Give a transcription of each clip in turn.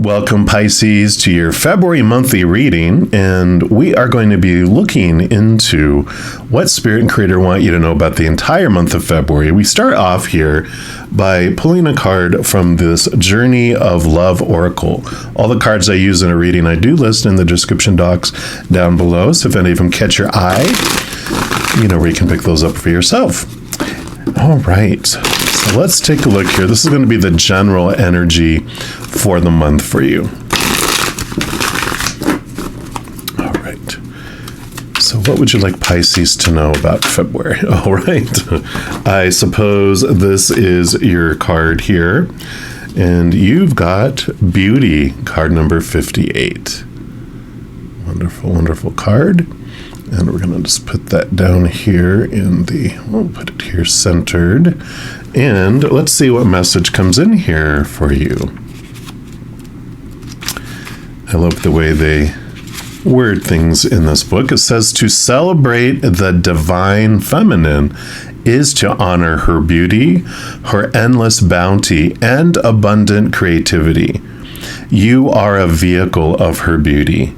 Welcome, Pisces, to your February monthly reading, and we are going to be looking into what Spirit and Creator want you to know about the entire month of February. We start off here by pulling a card from this Journey of Love Oracle. All the cards I use in a reading I do list in the description docs down below, so if any of them catch your eye, you know where you can pick those up for yourself. All right, so let's take a look here. This is going to be the general energy for the month for you. All right. So what would you like Pisces to know about February? All right. I suppose this is your card here. And you've got Beauty, card number 58. Wonderful, wonderful card. And we're going to just put that down here in the, we'll put it here centered. And let's see what message comes in here for you. I love the way they word things in this book. It says to celebrate the divine feminine is to honor her beauty, her endless bounty, and abundant creativity. You are a vehicle of her beauty.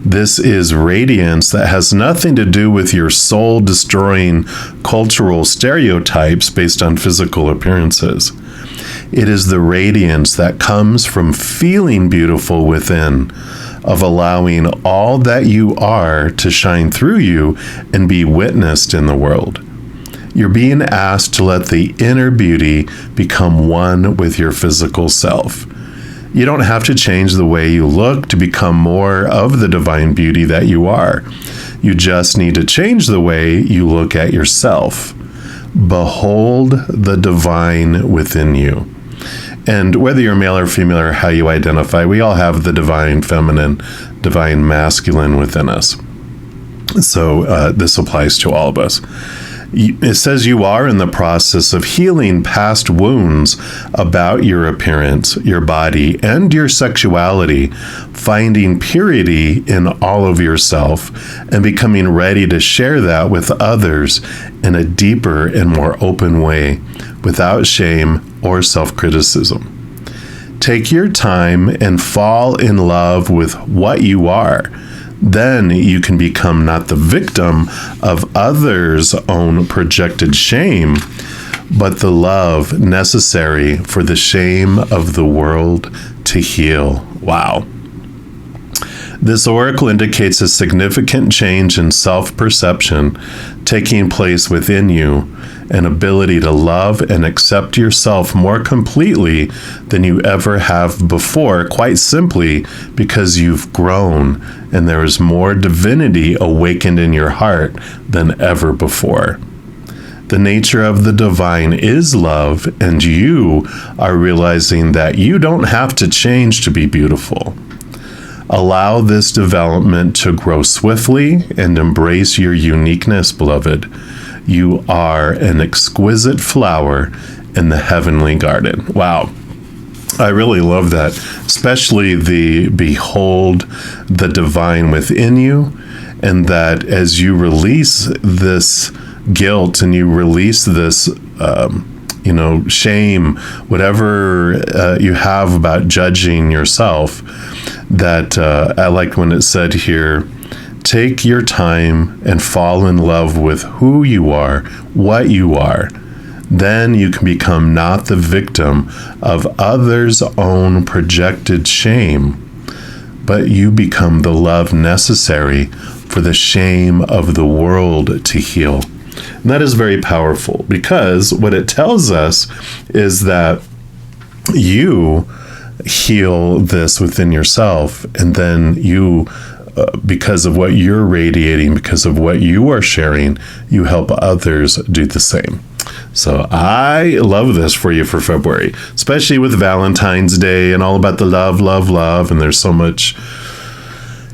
This is radiance that has nothing to do with your soul-destroying cultural stereotypes based on physical appearances. It is the radiance that comes from feeling beautiful within, of allowing all that you are to shine through you and be witnessed in the world. You're being asked to let the inner beauty become one with your physical self. You don't have to change the way you look to become more of the divine beauty that you are. You just need to change the way you look at yourself. Behold the divine within you. And whether you're male or female or how you identify, we all have the divine feminine, divine masculine within us. So this applies to all of us. It says you are in the process of healing past wounds about your appearance, your body, and your sexuality, finding purity in all of yourself, and becoming ready to share that with others in a deeper and more open way, without shame or self-criticism. Take your time and fall in love with what you are. Then you can become not the victim of others' own projected shame, but the love necessary for the shame of the world to heal. Wow. This oracle indicates a significant change in self-perception taking place within you, an ability to love and accept yourself more completely than you ever have before, quite simply because you've grown and there is more divinity awakened in your heart than ever before. The nature of the divine is love, and you are realizing that you don't have to change to be beautiful. Allow this development to grow swiftly and embrace your uniqueness, beloved. You are an exquisite flower in the heavenly garden. Wow. I really love that, especially the behold the divine within you, and that as you release this guilt and you release this shame, whatever you have about judging yourself, that I like when it said here, take your time and fall in love with who you are, what you are. Then you can become not the victim of others' own projected shame, but you become the love necessary for the shame of the world to heal. And that is very powerful, because what it tells us is that you heal this within yourself, and then you, because of what you're radiating, because of what you are sharing, you help others do the same. So I love this for you for February, especially with Valentine's Day and all about the love, love, love. And there's so much,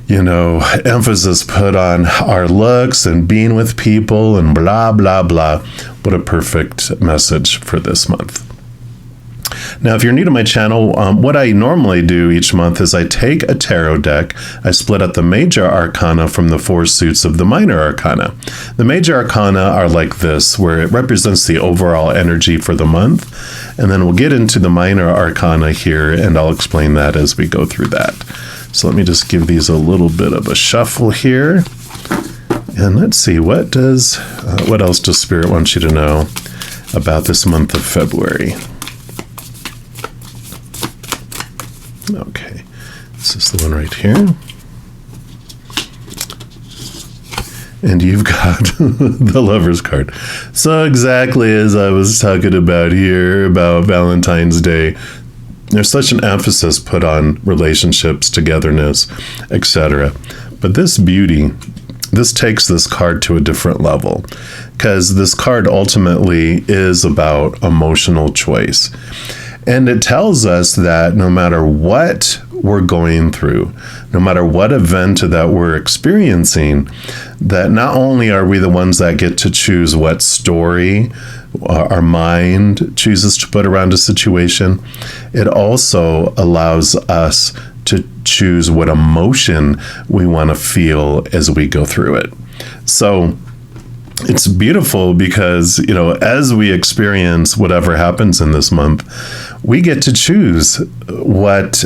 emphasis put on our looks and being with people and blah, blah, blah. What a perfect message for this month. Now, if you're new to my channel, what I normally do each month is I take a tarot deck, I split up the major arcana from the 4 suits of the minor arcana. The major arcana are like this, where it represents the overall energy for the month, and then we'll get into the minor arcana here, and I'll explain that as we go through that. So let me just give these a little bit of a shuffle here, and let's see, what else does Spirit want you to know about this month of February? Okay, this is the one right here. And you've got the Lover's card. So exactly as I was talking about here, about Valentine's Day, there's such an emphasis put on relationships, togetherness, etc. But this beauty, this takes this card to a different level, because this card ultimately is about emotional choice. And it tells us that no matter what we're going through, no matter what event that we're experiencing, that not only are we the ones that get to choose what story our mind chooses to put around a situation, it also allows us to choose what emotion we want to feel as we go through it. So it's beautiful because, as we experience whatever happens in this month, we get to choose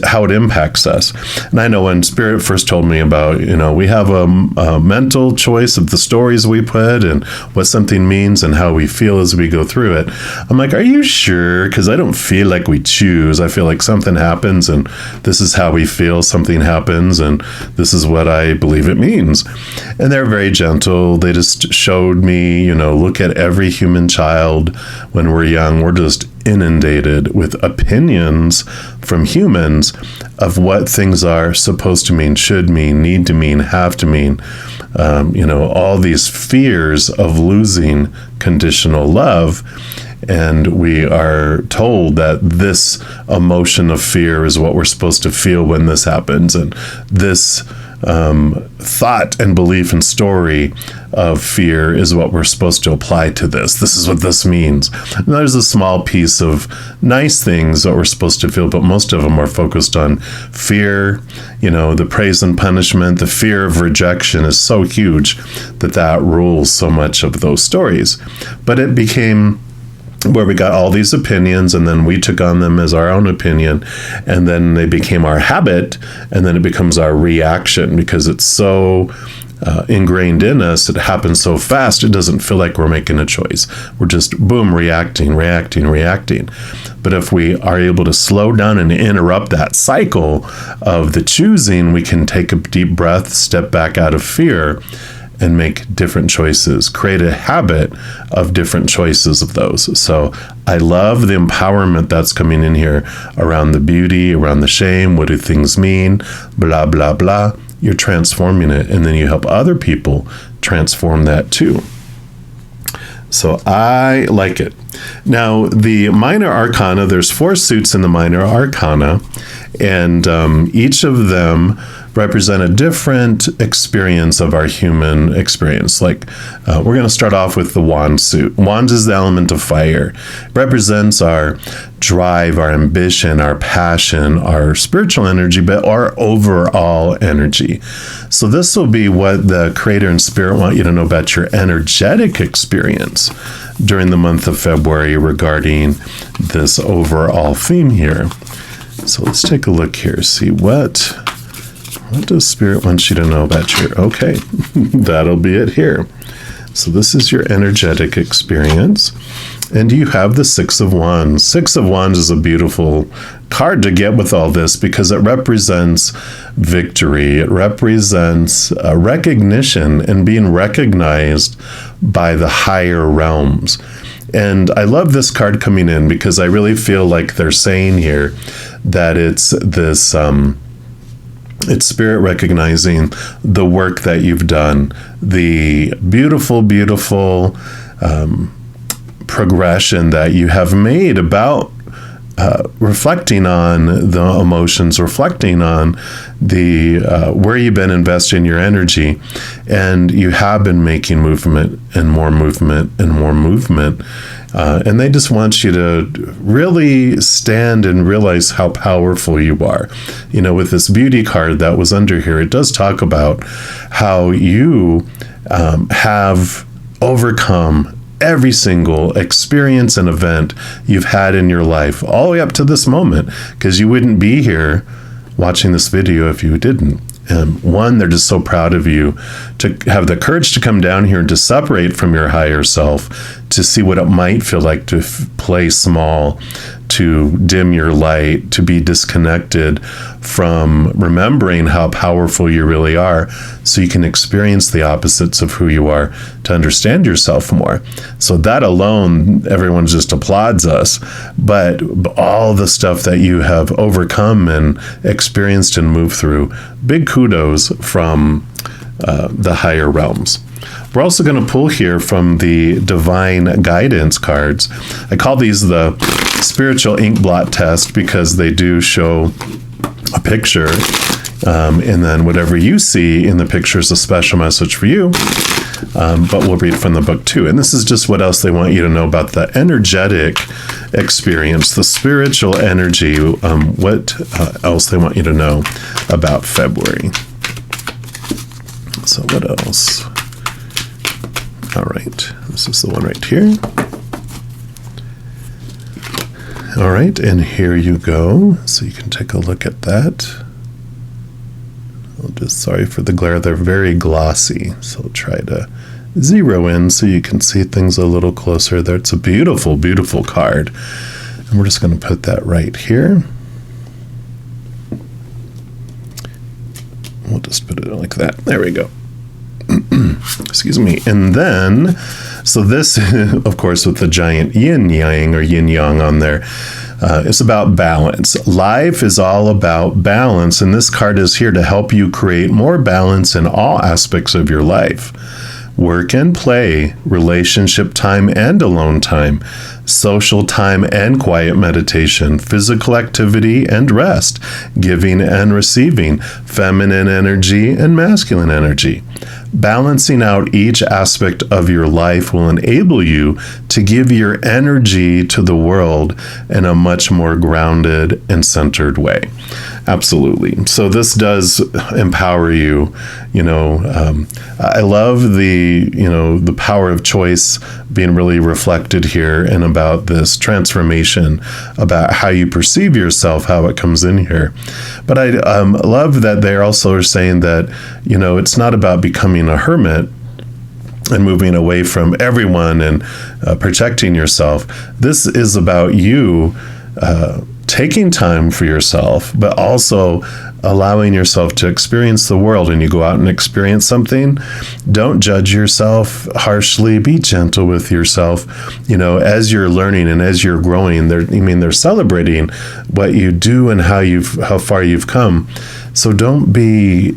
how it impacts us. And I know when Spirit first told me about, we have a mental choice of the stories we put and what something means and how we feel as we go through it. I'm like, are you sure? Because I don't feel like we choose. I feel like something happens and this is how we feel. Something happens and this is what I believe it means. And they're very gentle. They just showed me, look at every human child when we're young. We're just inundated with opinions from humans of what things are supposed to mean, should mean, need to mean, have to mean. All these fears of losing conditional love. And we are told that this emotion of fear is what we're supposed to feel when this happens. And this thought and belief and story of fear is what we're supposed to apply to this. This is what this means. And there's a small piece of nice things that we're supposed to feel, but most of them are focused on fear. The praise and punishment, the fear of rejection is so huge that rules so much of those stories. But it became where we got all these opinions, and then we took on them as our own opinion, and then they became our habit, and then it becomes our reaction because it's so ingrained in us. It happens so fast, it doesn't feel like we're making a choice. We're just, boom, reacting. But if we are able to slow down and interrupt that cycle of the choosing, we can take a deep breath, step back out of fear, and make different choices, create a habit of different choices of those. So I love the empowerment that's coming in here around the beauty, around the shame. What do things mean? Blah, blah, blah. You're transforming it, and then you help other people transform that too. So I like it. Now, the minor arcana, there's 4 suits in the minor arcana, and each of them represent a different experience of our human experience. Like, we're going to start off with the wand suit. Wands is the element of fire. It represents our drive, our ambition, our passion, our spiritual energy, but our overall energy. So this will be what the Creator and Spirit want you to know about your energetic experience during the month of February regarding this overall theme here. So let's take a look here, see what does Spirit want you to know about your, okay, that'll be it here. So this is your energetic experience. And you have the 6 of Wands. 6 of Wands is a beautiful card to get with all this because it represents victory. It represents recognition and being recognized by the higher realms. And I love this card coming in because I really feel like they're saying here that it's this, it's Spirit recognizing the work that you've done, the beautiful, beautiful progression that you have made about reflecting on the emotions, reflecting on the where you've been investing your energy, and you have been making movement and more movement and more movement. And they just want you to really stand and realize how powerful you are. With this beauty card that was under here, it does talk about how you have overcome every single experience and event you've had in your life, all the way up to this moment, because you wouldn't be here watching this video if you didn't. And one, they're just so proud of you to have the courage to come down here and to separate from your higher self, to see what it might feel like to play small, to dim your light, to be disconnected from remembering how powerful you really are, so you can experience the opposites of who you are, to understand yourself more. So that alone, everyone just applauds us. But all the stuff that you have overcome and experienced and moved through, big kudos from the higher realms. We're also going to pull here from the Divine Guidance cards. I call these the Spiritual Ink Blot Test because they do show a picture, and then whatever you see in the picture is a special message for you. But we'll read from the book too. And this is just what else they want you to know about the energetic experience, the spiritual energy, what else they want you to know about February. So what else? All right, this is the one right here. All right, and here you go. So you can take a look at that. Sorry for the glare, they're very glossy. So I'll try to zero in so you can see things a little closer there. It's a beautiful, beautiful card. And we're just going to put that right here. We'll just put it like that. There we go. Excuse me. And then, so this, of course, with the giant yin yang or yin yang on there, it's about balance. Life is all about balance, and this card is here to help you create more balance in all aspects of your life. Work and play, relationship time and alone time, social time and quiet meditation, physical activity and rest, giving and receiving, feminine energy and masculine energy. Balancing out each aspect of your life will enable you to give your energy to the world in a much more grounded and centered way. Absolutely. So this does empower you. I love the power of choice being really reflected here, and about this transformation, about how you perceive yourself, how it comes in here. But I love that they also are saying that, it's not about becoming a hermit and moving away from everyone and protecting yourself. This is about you taking time for yourself, but also allowing yourself to experience the world. And you go out and experience something, don't judge yourself harshly, be gentle with yourself. As you're learning and as you're growing, they're celebrating what you do and how far you've come. So don't be,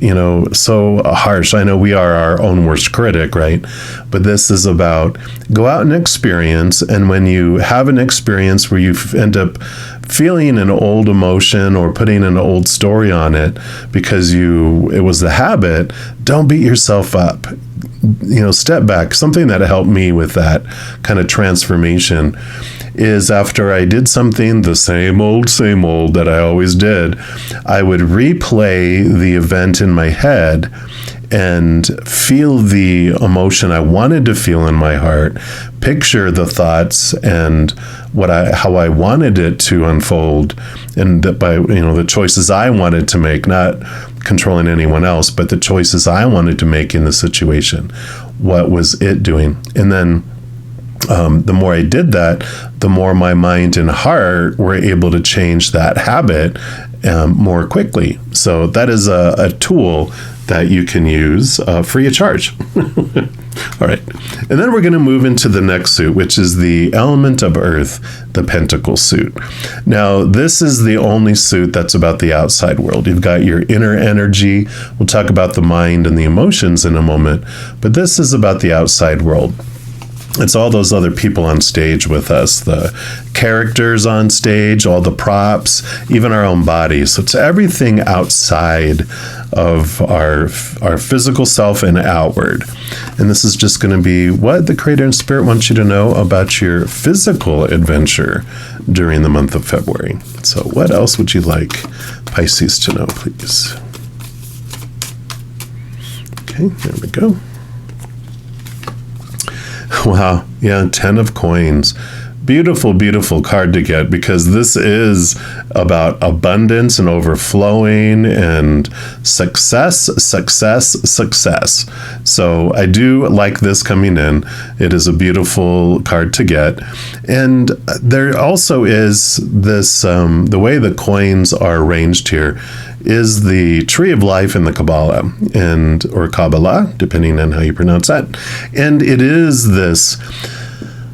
so harsh. I know we are our own worst critic, right? But this is about go out and experience. And when you have an experience where you end up feeling an old emotion or putting an old story on it because it was the habit, don't beat yourself up. Step back. Something that helped me with that kind of transformation is after I did something, the same old that I always did, I would replay the event in my head and feel the emotion I wanted to feel in my heart, picture the thoughts and how I wanted it to unfold, and that by the choices I wanted to make, not controlling anyone else, but the choices I wanted to make in the situation. What was it doing? And then the more I did that, the more my mind and heart were able to change that habit more quickly. So that is a tool that you can use free of charge. All right. And then we're going to move into the next suit, which is the element of earth, the pentacle suit. Now, this is the only suit that's about the outside world. You've got your inner energy. We'll talk about the mind and the emotions in a moment, but this is about the outside world. It's all those other people on stage with us, the characters on stage, all the props, even our own bodies. So it's everything outside of our physical self and outward. And this is just going to be what the Creator and Spirit wants you to know about your physical adventure during the month of February. So what else would you like Pisces to know, please? Okay, there we go. Wow, yeah, 10 of coins. Beautiful, beautiful card to get, because this is about abundance and overflowing and success, success, success. So I do like this coming in. It is a beautiful card to get. And there also is this, the way the coins are arranged here is the tree of life in the Kabbalah, or Kabbalah, depending on how you pronounce that. And it is this,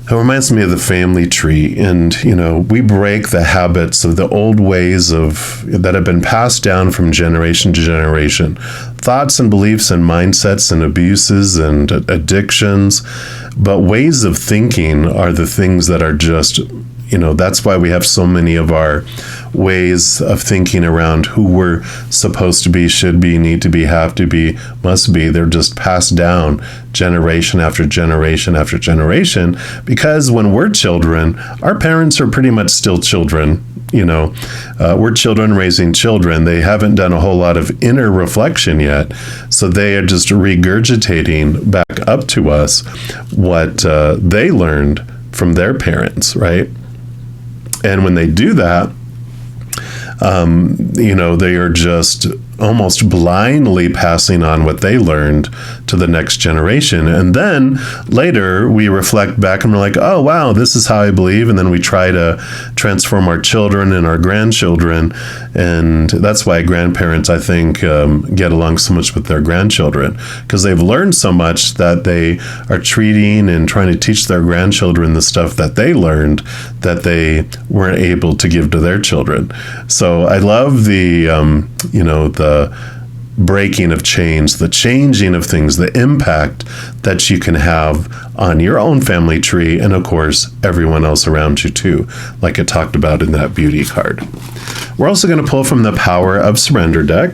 it reminds me of the family tree. And, we break the habits of the old ways that have been passed down from generation to generation. Thoughts and beliefs and mindsets and abuses and addictions. But ways of thinking are the things that are just, that's why we have so many of our ways of thinking around who we're supposed to be, should be, need to be, have to be, must be. They're just passed down generation after generation after generation, because when we're children, our parents are pretty much still children. We're children raising children. They haven't done a whole lot of inner reflection yet. So they are just regurgitating back up to us what they learned from their parents, right? And when they do that, they are just almost blindly passing on what they learned to the next generation. And then later we reflect back and we're like, oh, wow, this is how I believe. And then we try to transform our children and our grandchildren. And that's why grandparents, I think, get along so much with their grandchildren, because they've learned so much that they are treating and trying to teach their grandchildren the stuff that they learned that they weren't able to give to their children. So I love the breaking of chains, the changing of things, the impact that you can have on your own family tree, and of course everyone else around you too, like it talked about in that beauty card. We're also going to pull from the Power of Surrender deck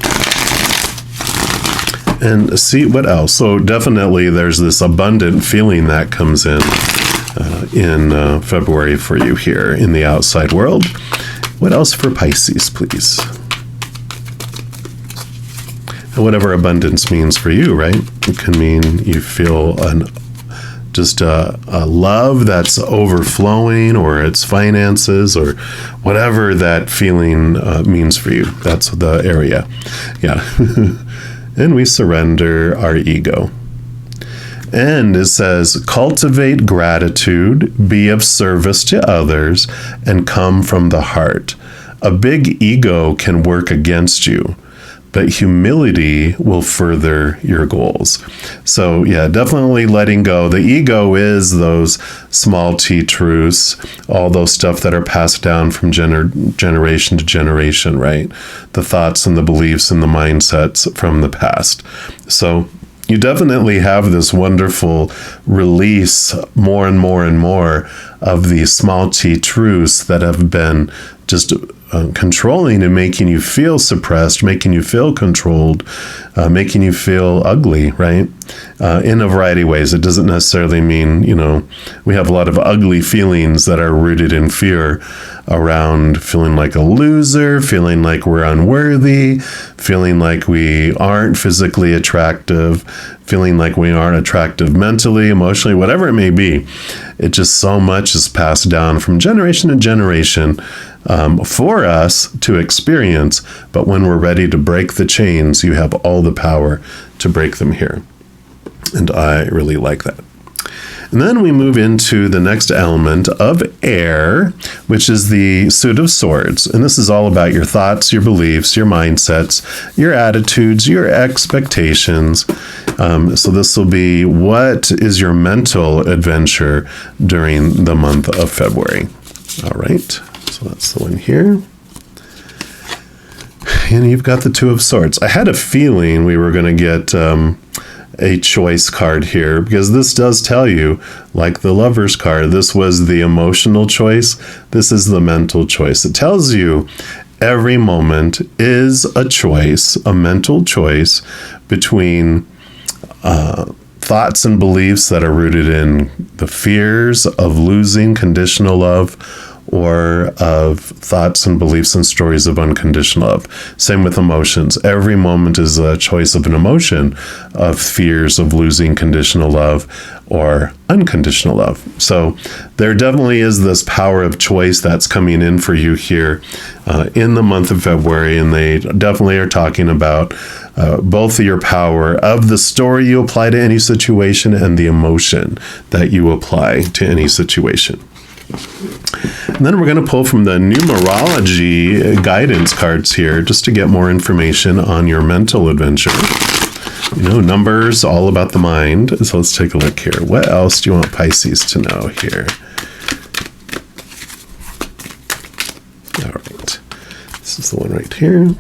and see what else. So definitely there's this abundant feeling that comes in February for you here in the outside world. What else for Pisces, please? And whatever abundance means for you, right? It can mean you feel a love that's overflowing, or it's finances, or whatever that feeling means for you. That's the area. Yeah. And we surrender our ego. And it says, cultivate gratitude, be of service to others, and come from the heart. A big ego can work against you, but humility will further your goals. So yeah, definitely letting go. The ego is those small t truths, all those stuff that are passed down from generation to generation, right? The thoughts and the beliefs and the mindsets from the past. So you definitely have this wonderful release, more and more and more, of these small t truths that have been just controlling and making you feel suppressed, making you feel controlled, making you feel ugly, right? In a variety of ways. It doesn't necessarily mean, we have a lot of ugly feelings that are rooted in fear around feeling like a loser, feeling like we're unworthy, feeling like we aren't physically attractive, feeling like we aren't attractive mentally, emotionally, whatever it may be. It just so much is passed down from generation to generation for us to experience. But when we're ready to break the chains, you have all the power to break them here. And I really like that. And then we move into the next element of air, which is the Suit of Swords. And this is all about your thoughts, your beliefs, your mindsets, your attitudes, your expectations. So this will be, what is your mental adventure during the month of February? All right. So that's the one here. And you've got the Two of Swords. I had a feeling we were going to get a choice card here, because this does tell you, like the Lover's card, this was the emotional choice. This is the mental choice. It tells you every moment is a choice, a mental choice between thoughts and beliefs that are rooted in the fears of losing conditional love, or of thoughts and beliefs and stories of unconditional love. Same with emotions. Every moment is a choice of an emotion of fears of losing conditional love or unconditional love. So there definitely is this power of choice that's coming in for you here in the month of February, and they definitely are talking about both your power of the story you apply to any situation and the emotion that you apply to any situation. And then we're going to pull from the numerology guidance cards here just to get more information on your mental adventure. You know, numbers, all about the mind. So let's take a look here. What else do you want Pisces to know here? All right. This is the one right here.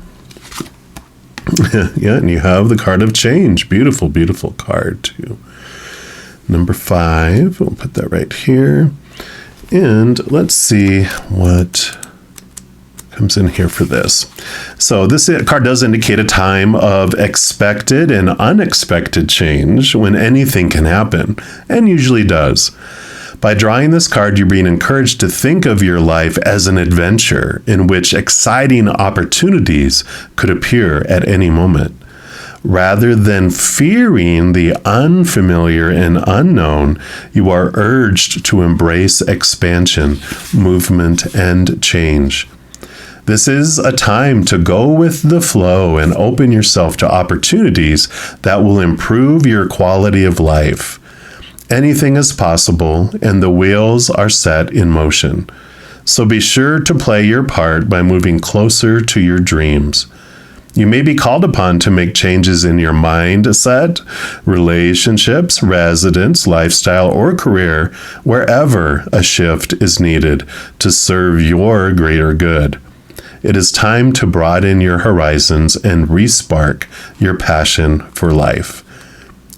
Yeah, and you have the card of change. Beautiful, beautiful card too. Number 5, we'll put that right here. And let's see what comes in here for this. So this card does indicate a time of expected and unexpected change when anything can happen, and usually does. By drawing this card, you're being encouraged to think of your life as an adventure in which exciting opportunities could appear at any moment. Rather than fearing the unfamiliar and unknown, you are urged to embrace expansion, movement, and change. This is a time to go with the flow and open yourself to opportunities that will improve your quality of life. Anything is possible, and the wheels are set in motion. So be sure to play your part by moving closer to your dreams. You may be called upon to make changes in your mindset, relationships, residence, lifestyle, or career wherever a shift is needed to serve your greater good. It is time to broaden your horizons and re-spark your passion for life.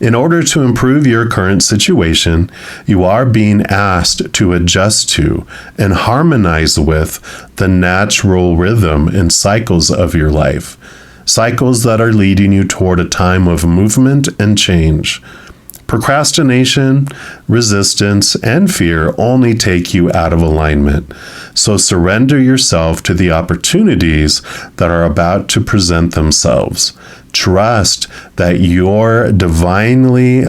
In order to improve your current situation, you are being asked to adjust to and harmonize with the natural rhythm and cycles of your life. Cycles that are leading you toward a time of movement and change. Procrastination, resistance, and fear only take you out of alignment. So surrender yourself to the opportunities that are about to present themselves. Trust that you are divinely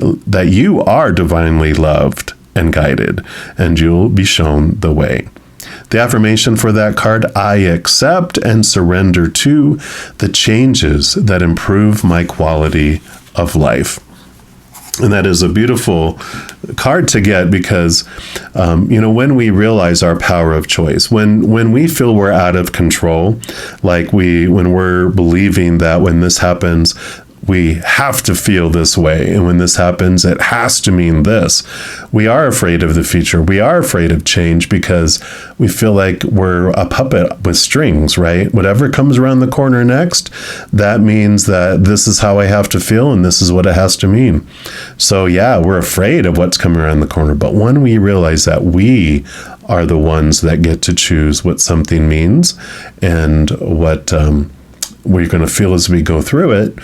loved and guided, and you'll be shown the way. The affirmation for that card: I accept and surrender to the changes that improve my quality of life. And that is a beautiful card to get because, when we realize our power of choice, when we feel we're out of control, like when we're believing that when this happens, we have to feel this way. And when this happens, it has to mean this. We are afraid of the future. We are afraid of change because we feel like we're a puppet with strings, right? Whatever comes around the corner next, that means that this is how I have to feel and this is what it has to mean. So yeah, we're afraid of what's coming around the corner. But when we realize that we are the ones that get to choose what something means and what we're going to feel as we go through it,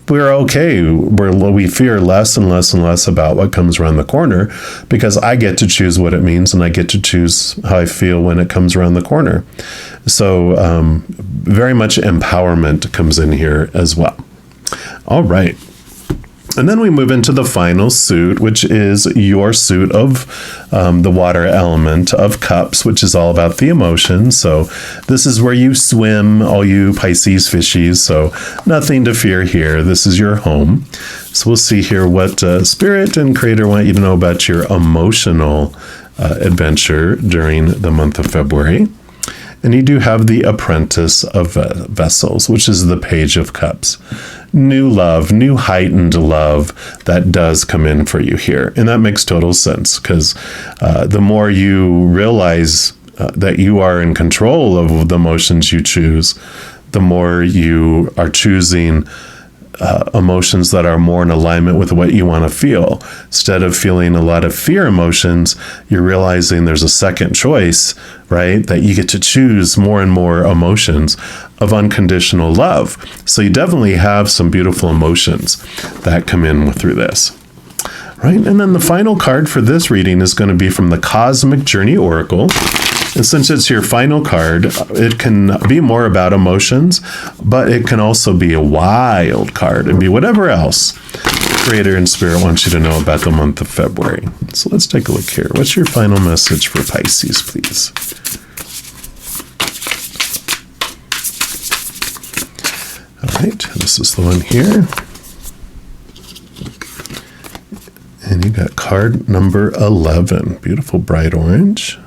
we're okay. We fear less and less and less about what comes around the corner because I get to choose what it means and I get to choose how I feel when it comes around the corner. So very much empowerment comes in here as well. All right. And then we move into the final suit, which is your suit of the water element of cups, which is all about the emotions. So this is where you swim, all you Pisces fishies. So nothing to fear here. This is your home. So we'll see here what Spirit and Creator want you to know about your emotional adventure during the month of February. And you do have the Apprentice of Vessels, which is the Page of Cups. New love, new heightened love that does come in for you here. And that makes total sense because the more you realize that you are in control of the emotions you choose, the more you are choosing emotions that are more in alignment with what you want to feel. Instead of feeling a lot of fear emotions, you're realizing there's a second choice, right? That you get to choose more and more emotions of unconditional love. So you definitely have some beautiful emotions that come in through this. Right? And then the final card for this reading is going to be from the Cosmic Journey Oracle. And since it's your final card, it can be more about emotions, but it can also be a wild card and be whatever else Creator and Spirit wants you to know about the month of February. So let's take a look here. What's your final message for Pisces, please? All right, this is the one here. And you got card number 11, beautiful bright orange.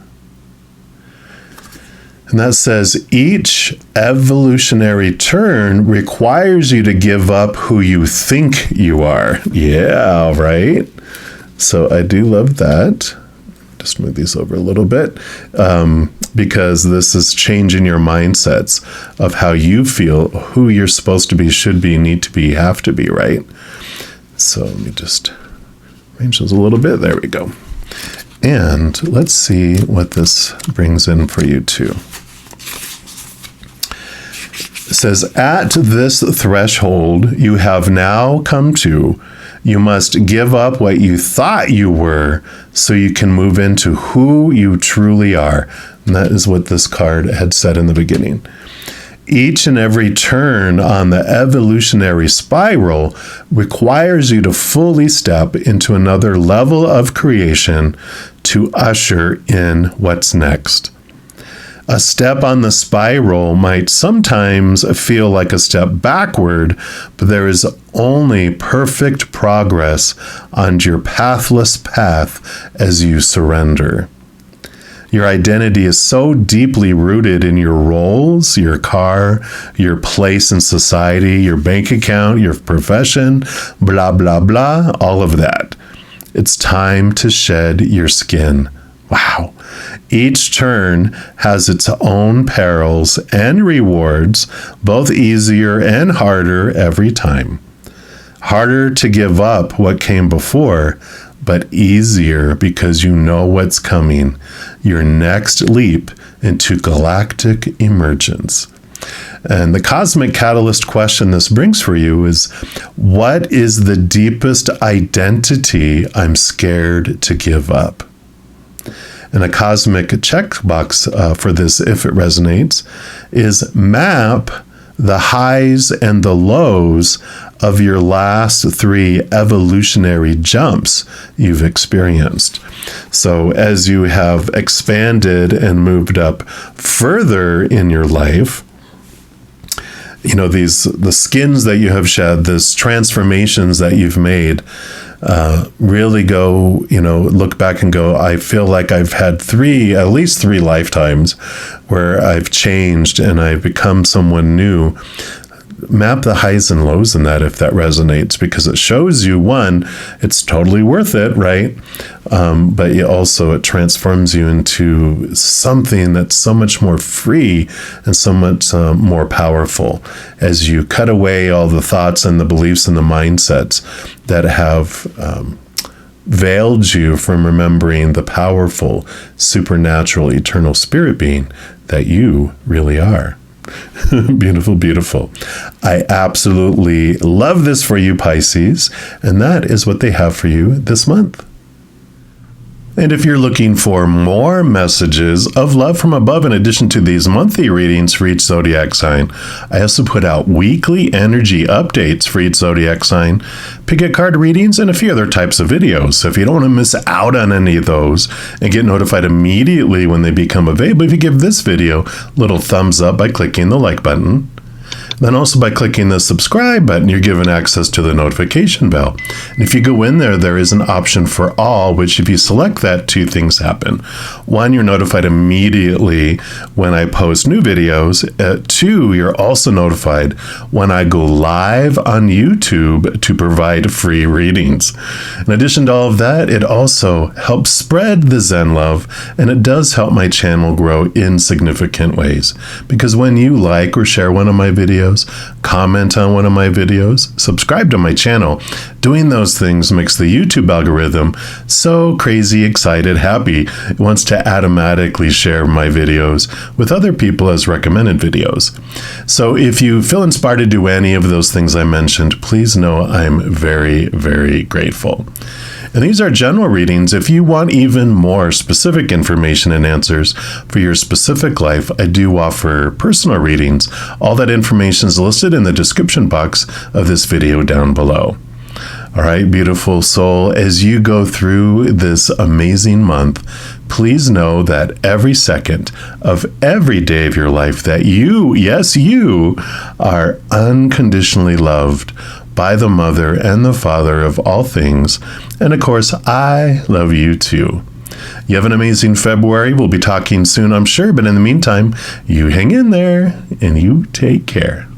And that says, each evolutionary turn requires you to give up who you think you are. Yeah, right? So I do love that. Just move these over a little bit, because this is changing your mindsets of how you feel, who you're supposed to be, should be, need to be, have to be, right? So let me just arrange those a little bit. There we go. And let's see what this brings in for you too. It says, at this threshold you have now come to, you must give up what you thought you were so you can move into who you truly are. And that is what this card had said in the beginning. Each and every turn on the evolutionary spiral requires you to fully step into another level of creation to usher in what's next. A step on the spiral might sometimes feel like a step backward, but there is only perfect progress on your pathless path as you surrender. Your identity is so deeply rooted in your roles, your car, your place in society, your bank account, your profession, blah, blah, blah, all of that. It's time to shed your skin. Wow. Each turn has its own perils and rewards, both easier and harder every time. Harder to give up what came before, but easier because you know what's coming. Your next leap into galactic emergence. And the cosmic catalyst question this brings for you is, what is the deepest identity I'm scared to give up? And a cosmic checkbox for this, if it resonates, is map the highs and the lows of your last 3 evolutionary jumps you've experienced. So as you have expanded and moved up further in your life, you know, the skins that you have shed, these transformations that you've made, really go, look back and go, I feel like I've had at least three lifetimes where I've changed and I've become someone new. Map the highs and lows in that if that resonates, because it shows you, one, it's totally worth it, right? But it transforms you into something that's so much more free and so much more powerful as you cut away all the thoughts and the beliefs and the mindsets that have veiled you from remembering the powerful, supernatural, eternal spirit being that you really are. Beautiful, beautiful. I absolutely love this for you, Pisces, and that is what they have for you this month. And if you're looking for more messages of love from above, in addition to these monthly readings for each zodiac sign, I also put out weekly energy updates for each zodiac sign, pick-a card readings, and a few other types of videos. So if you don't want to miss out on any of those and get notified immediately when they become available, if you give this video a little thumbs up by clicking the like button, then also by clicking the subscribe button, you're given access to the notification bell. And if you go in there, there is an option for all, which if you select that, two things happen. One, you're notified immediately when I post new videos. Two, you're also notified when I go live on YouTube to provide free readings. In addition to all of that, it also helps spread the Zen Love, and it does help my channel grow in significant ways. Because when you like or share one of my videos, videos, comment on one of my videos, subscribe to my channel. Doing those things makes the YouTube algorithm so crazy, excited, happy. It wants to automatically share my videos with other people as recommended videos. So if you feel inspired to do any of those things I mentioned, please know I'm very, very grateful. And these are general readings. If you want even more specific information and answers for your specific life, I do offer personal readings. All that information is listed in the description box of this video down below. All right, beautiful soul, as you go through this amazing month, please know that every second of every day of your life that you, yes, you, are unconditionally loved by the Mother and the Father of all things. And of course, I love you too. You have an amazing February. We'll be talking soon, I'm sure. But in the meantime, you hang in there and you take care.